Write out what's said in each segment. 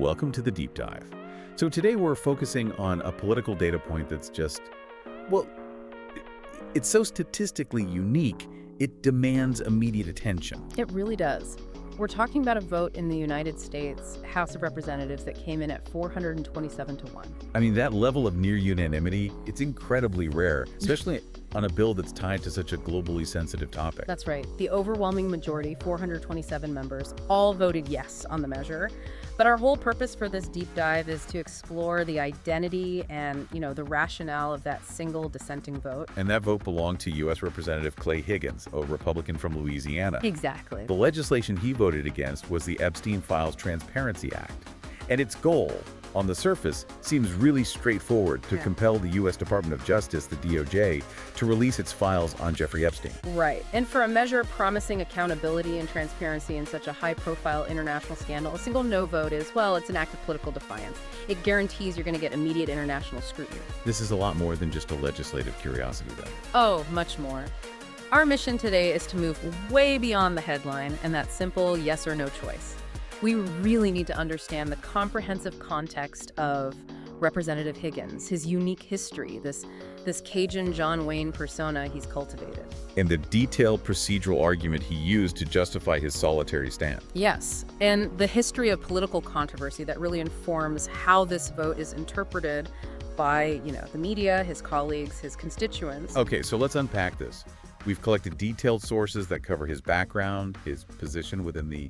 welcome to the Deep Dive. So today we're focusing on a political data point that's just, well, it's so statistically unique, it demands immediate attention. It really does. We're talking about a vote in the United States House of Representatives that came in at 427 to 1. I mean, that level of near unanimity, it's incredibly rare, especially on a bill that's tied to such a globally sensitive topic. That's right. The overwhelming majority, 427 members, all voted yes on the measure. But our whole purpose for this deep dive is to explore the identity and, the rationale of that single dissenting vote. And that vote belonged to U.S. Representative Clay Higgins, a Republican from Louisiana. Exactly. The legislation he voted against was the Epstein Files Transparency Act. And its goal, on the surface, seems really straightforward to compel the U.S. Department of Justice, the DOJ, to release its files on Jeffrey Epstein. Right. And for a measure promising accountability and transparency in such a high-profile international scandal, a single no vote is, well, it's an act of political defiance. It guarantees you're going to get immediate international scrutiny. This is a lot more than just a legislative curiosity, though. Oh, much more. Our mission today is to move way beyond the headline and that simple yes or no choice. We really need to understand the comprehensive context of Representative Higgins, his unique history, this Cajun John Wayne persona he's cultivated. And the detailed procedural argument he used to justify his solitary stand. Yes, and the history of political controversy that really informs how this vote is interpreted by, the media, his colleagues, his constituents. Okay, so let's unpack this. We've collected detailed sources that cover his background, his position within the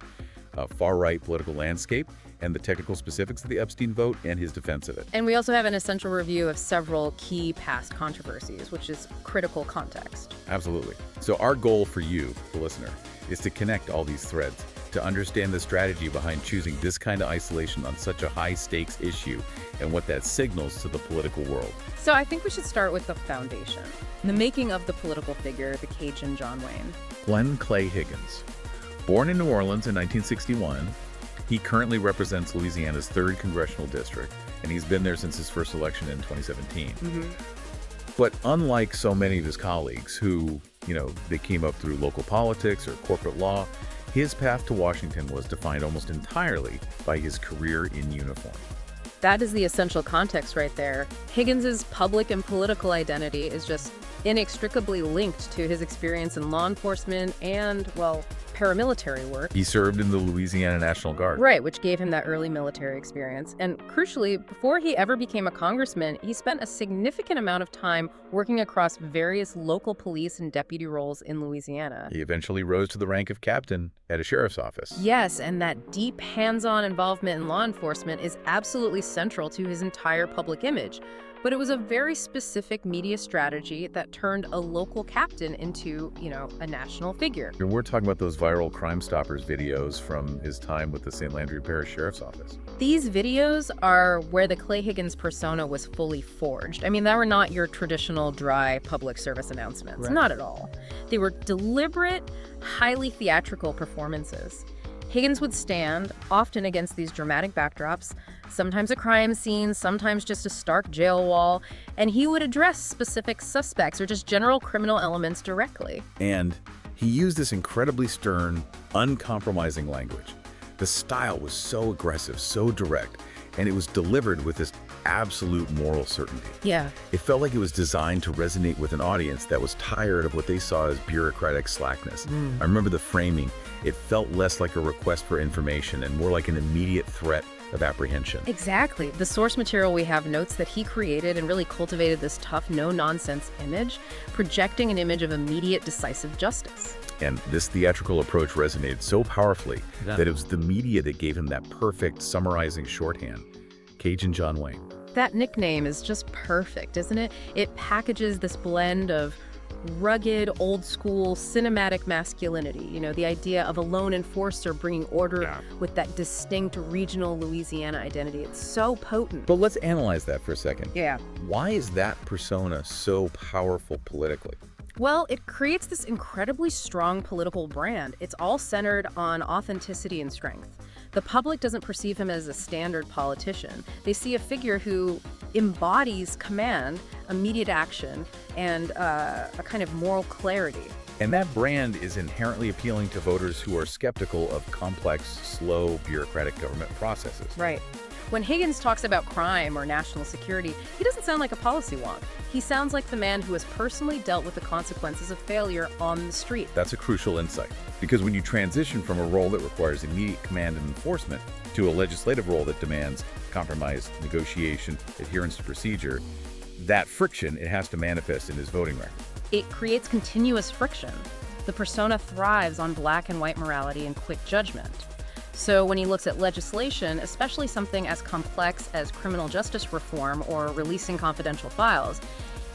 far-right political landscape, and the technical specifics of the Epstein vote and his defense of it. And we also have an essential review of several key past controversies, which is critical context. Absolutely. So our goal for you, the listener, is to connect all these threads, to understand the strategy behind choosing this kind of isolation on such a high-stakes issue and what that signals to the political world. So I think we should start with the foundation, the making of the political figure, the Cajun John Wayne. Glenn Clay Higgins. Born in New Orleans in 1961, he currently represents Louisiana's 3rd congressional district, and he's been there since his first election in 2017. But unlike so many of his colleagues who, they came up through local politics or corporate law, his path to Washington was defined almost entirely by his career in uniform. That is the essential context right there. Higgins's public and political identity is just inextricably linked to his experience in law enforcement and, paramilitary work. He served in the Louisiana National Guard. Right, which gave him that early military experience. And crucially, before he ever became a congressman, he spent a significant amount of time working across various local police and deputy roles in Louisiana. He eventually rose to the rank of captain at a sheriff's office. Yes, and that deep hands-on involvement in law enforcement is absolutely central to his entire public image. But it was a very specific media strategy that turned a local captain into, a national figure. And we're talking about those viral Crime Stoppers videos from his time with the St. Landry Parish Sheriff's Office. These videos are where the Clay Higgins persona was fully forged. I mean, they were not your traditional dry public service announcements. Right. Not at all. They were deliberate, highly theatrical performances. Higgins would stand, often against these dramatic backdrops, sometimes a crime scene, sometimes just a stark jail wall, and he would address specific suspects or just general criminal elements directly. And he used this incredibly stern, uncompromising language. The style was so aggressive, so direct, and it was delivered with this absolute moral certainty. Yeah. It felt like it was designed to resonate with an audience that was tired of what they saw as bureaucratic slackness. I remember the framing. It felt less like a request for information and more like an immediate threat of apprehension. Exactly. The source material we have notes that he created and really cultivated this tough, no-nonsense image, projecting an image of immediate, decisive justice. And this theatrical approach resonated so powerfully that it was the media that gave him that perfect summarizing shorthand, Cajun John Wayne. That nickname is just perfect, isn't it? It packages this blend of rugged, old-school, cinematic masculinity. The idea of a lone enforcer bringing order with that distinct regional Louisiana identity. It's so potent. But let's analyze that for a second. Yeah. Why is that persona so powerful politically? Well, it creates this incredibly strong political brand. It's all centered on authenticity and strength. The public doesn't perceive him as a standard politician. They see a figure who embodies command, immediate action, and a kind of moral clarity. And that brand is inherently appealing to voters who are skeptical of complex, slow, bureaucratic government processes. Right. When Higgins talks about crime or national security, he doesn't sound like a policy wonk. He sounds like the man who has personally dealt with the consequences of failure on the street. That's a crucial insight, because when you transition from a role that requires immediate command and enforcement to a legislative role that demands compromise, negotiation, adherence to procedure, that friction, it has to manifest in his voting record. It creates continuous friction. The persona thrives on black and white morality and quick judgment. So when he looks at legislation, especially something as complex as criminal justice reform or releasing confidential files,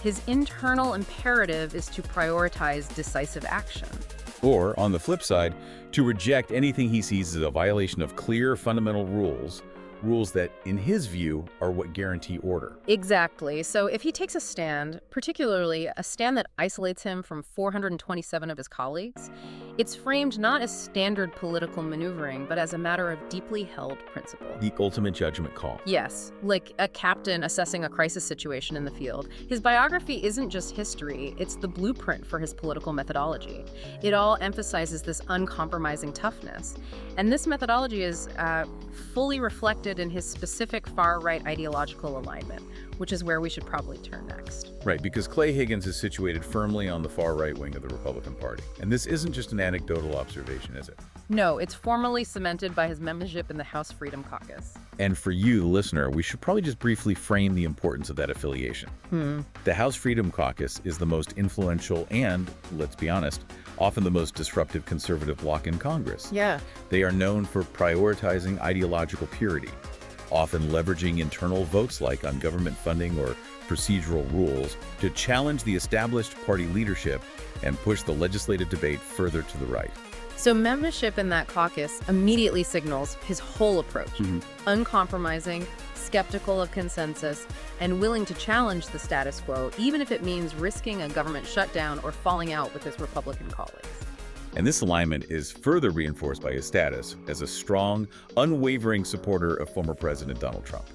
his internal imperative is to prioritize decisive action. Or, on the flip side, to reject anything he sees as a violation of clear fundamental rules that, in his view, are what guarantee order. Exactly. So if he takes a stand, particularly a stand that isolates him from 427 of his colleagues, it's framed not as standard political maneuvering, but as a matter of deeply held principle. The ultimate judgment call. Yes, like a captain assessing a crisis situation in the field. His biography isn't just history, it's the blueprint for his political methodology. It all emphasizes this uncompromising toughness. And this methodology is fully reflected in his specific far-right ideological alignment, which is where we should probably turn next. Right, because Clay Higgins is situated firmly on the far right wing of the Republican Party. And this isn't just an anecdotal observation, is it? No, it's formally cemented by his membership in the House Freedom Caucus. And for you, the listener, we should probably just briefly frame the importance of that affiliation. The House Freedom Caucus is the most influential and, let's be honest, often the most disruptive conservative bloc in Congress. Yeah. They are known for prioritizing ideological purity, often leveraging internal votes like on government funding or procedural rules to challenge the established party leadership and push the legislative debate further to the right. So membership in that caucus immediately signals his whole approach. Uncompromising, skeptical of consensus, and willing to challenge the status quo, even if it means risking a government shutdown or falling out with his Republican colleagues. And this alignment is further reinforced by his status as a strong, unwavering supporter of former President Donald Trump.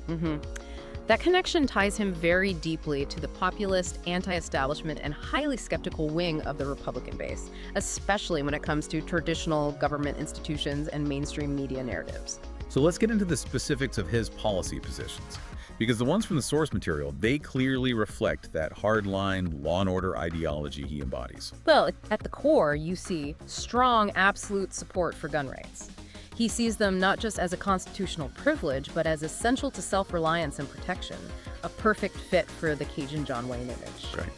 That connection ties him very deeply to the populist, anti-establishment, and highly skeptical wing of the Republican base, especially when it comes to traditional government institutions and mainstream media narratives. So let's get into the specifics of his policy positions, because the ones from the source material, they clearly reflect that hardline law and order ideology he embodies. Well, at the core, you see strong, absolute support for gun rights. He sees them not just as a constitutional privilege, but as essential to self-reliance and protection, a perfect fit for the Cajun John Wayne image. Right.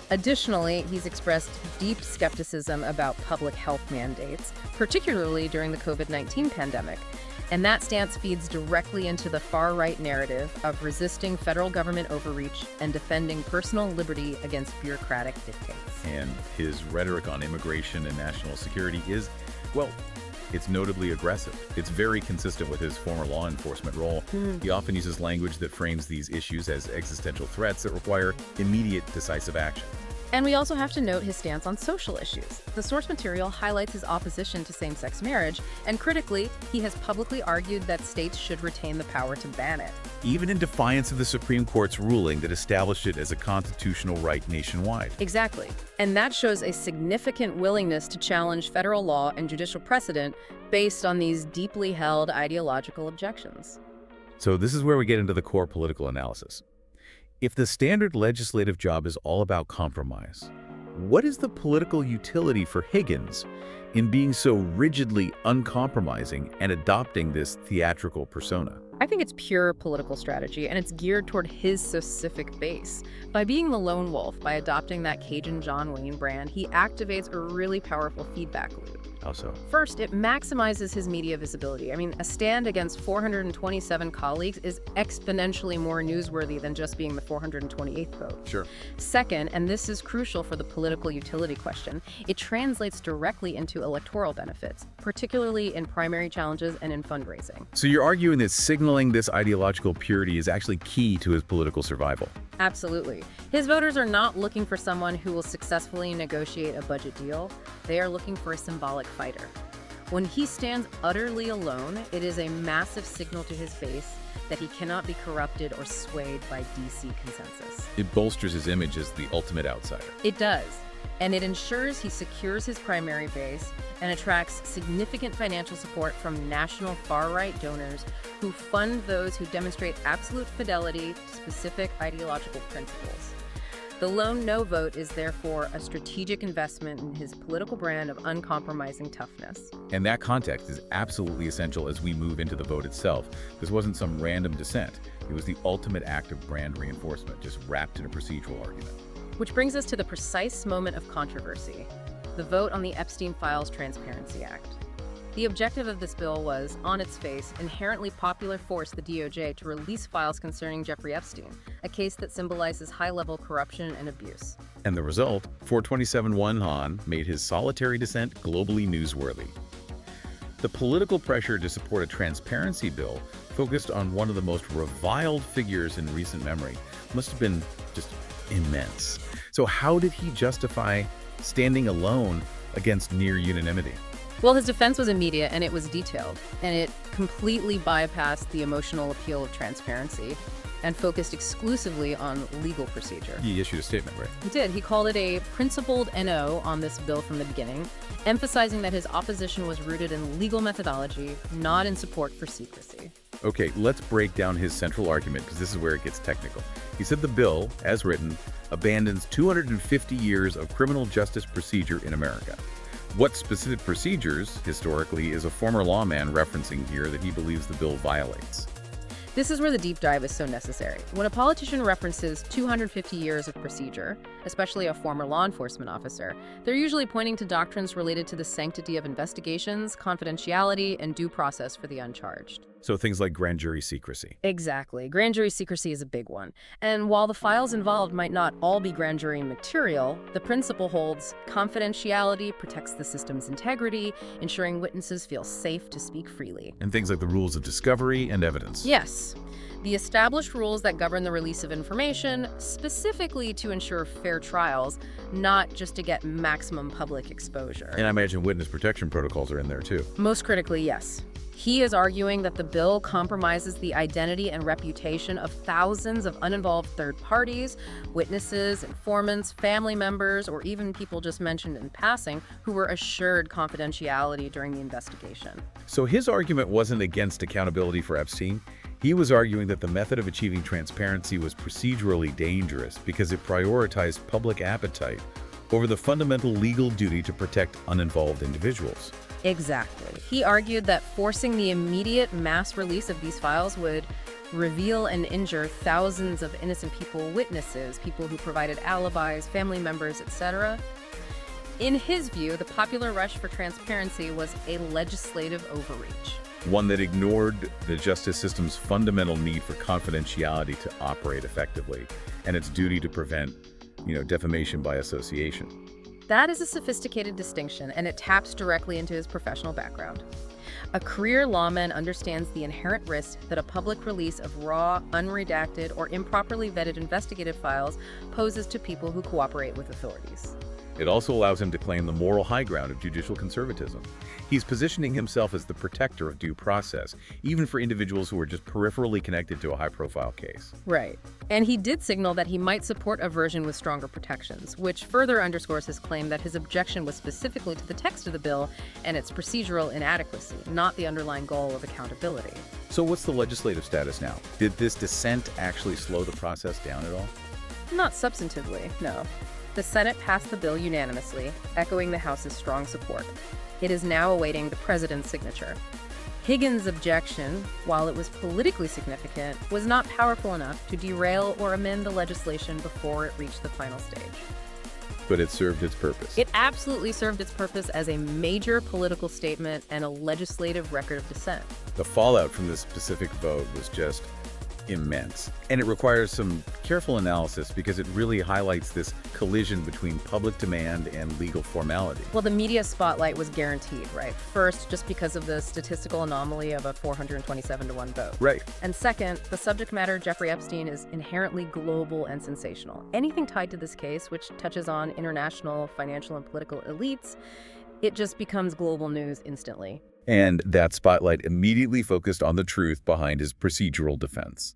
Additionally, he's expressed deep skepticism about public health mandates, particularly during the COVID-19 pandemic. And that stance feeds directly into the far-right narrative of resisting federal government overreach and defending personal liberty against bureaucratic dictates. And his rhetoric on immigration and national security is, well, it's notably aggressive. It's very consistent with his former law enforcement role. He often uses language that frames these issues as existential threats that require immediate, decisive action. And we also have to note his stance on social issues. The source material highlights his opposition to same-sex marriage, and critically, he has publicly argued that states should retain the power to ban it. Even in defiance of the Supreme Court's ruling that established it as a constitutional right nationwide. Exactly. And that shows a significant willingness to challenge federal law and judicial precedent based on these deeply held ideological objections. So this is where we get into the core political analysis. If the standard legislative job is all about compromise, what is the political utility for Higgins in being so rigidly uncompromising and adopting this theatrical persona? I think it's pure political strategy, and it's geared toward his specific base. By being the lone wolf, by adopting that Cajun John Wayne brand, he activates a really powerful feedback loop. How so? First, it maximizes his media visibility. I mean, a stand against 427 colleagues is exponentially more newsworthy than just being the 428th vote. Sure. Second, and this is crucial for the political utility question, it translates directly into electoral benefits, particularly in primary challenges and in fundraising. So you're arguing that signaling this ideological purity is actually key to his political survival? Absolutely. His voters are not looking for someone who will successfully negotiate a budget deal. They are looking for a symbolic fighter. When he stands utterly alone, it is a massive signal to his base that he cannot be corrupted or swayed by DC consensus. It bolsters his image as the ultimate outsider. It does. and it ensures he secures his primary base and attracts significant financial support from national far-right donors who fund those who demonstrate absolute fidelity to specific ideological principles. The lone no vote is therefore a strategic investment in his political brand of uncompromising toughness. And that context is absolutely essential as we move into the vote itself. This wasn't some random dissent. It was the ultimate act of brand reinforcement, just wrapped in a procedural argument. Which brings us to the precise moment of controversy, the vote on the Epstein Files Transparency Act. The objective of this bill was, on its face, inherently popular force the DOJ to release files concerning Jeffrey Epstein, a case that symbolizes high-level corruption and abuse. And the result, 427-1 Han made his solitary dissent globally newsworthy. The political pressure to support a transparency bill focused on one of the most reviled figures in recent memory must have been just immense. So how did he justify standing alone against near unanimity? Well, his defense was immediate and it was detailed, and it completely bypassed the emotional appeal of transparency and focused exclusively on legal procedure. He issued a statement, right? He did. He called it a principled NO on this bill from the beginning, emphasizing that his opposition was rooted in legal methodology, not in support for secrecy. Okay, let's break down his central argument, because this is where it gets technical. He said the bill, as written, abandons 250 years of criminal justice procedure in America. What specific procedures, historically, is a former lawman referencing here that he believes the bill violates? This is where the deep dive is so necessary. When a politician references 250 years of procedure, especially a former law enforcement officer, they're usually pointing to doctrines related to the sanctity of investigations, confidentiality, and due process for the uncharged. So things like grand jury secrecy. Exactly. Grand jury secrecy is a big one. And while the files involved might not all be grand jury material, the principle holds confidentiality protects the system's integrity, ensuring witnesses feel safe to speak freely. And things like the rules of discovery and evidence. Yes. The established rules that govern the release of information, specifically to ensure fair trials, not just to get maximum public exposure. And I imagine witness protection protocols are in there too. Most critically, yes. He is arguing that the bill compromises the identity and reputation of thousands of uninvolved third parties, witnesses, informants, family members, or even people just mentioned in passing who were assured confidentiality during the investigation. So his argument wasn't against accountability for Epstein. He was arguing that the method of achieving transparency was procedurally dangerous because it prioritized public appetite over the fundamental legal duty to protect uninvolved individuals. Exactly. He argued that forcing the immediate mass release of these files would reveal and injure thousands of innocent people, witnesses, people who provided alibis, family members, etc. In his view, the popular rush for transparency was a legislative overreach. One that ignored the justice system's fundamental need for confidentiality to operate effectively and its duty to prevent, defamation by association. That is a sophisticated distinction, and it taps directly into his professional background. A career lawman understands the inherent risk that a public release of raw, unredacted, or improperly vetted investigative files poses to people who cooperate with authorities. It also allows him to claim the moral high ground of judicial conservatism. He's positioning himself as the protector of due process, even for individuals who are just peripherally connected to a high-profile case. Right. And he did signal that he might support a version with stronger protections, which further underscores his claim that his objection was specifically to the text of the bill and its procedural inadequacy, not the underlying goal of accountability. So what's the legislative status now? Did this dissent actually slow the process down at all? Not substantively, no. The Senate passed the bill unanimously, echoing the House's strong support. It is now awaiting the president's signature. Higgins' objection, while it was politically significant, was not powerful enough to derail or amend the legislation before it reached the final stage. But it served its purpose. It absolutely served its purpose as a major political statement and a legislative record of dissent. The fallout from this specific vote was just immense. And it requires some careful analysis because it really highlights this collision between public demand and legal formality. Well, the media spotlight was guaranteed, right? First, just because of the statistical anomaly of a 427-1 vote. Right. And second, the subject matter, Jeffrey Epstein, is inherently global and sensational. Anything tied to this case, which touches on international financial and political elites, it just becomes global news instantly. And that spotlight immediately focused on the truth behind his procedural defense.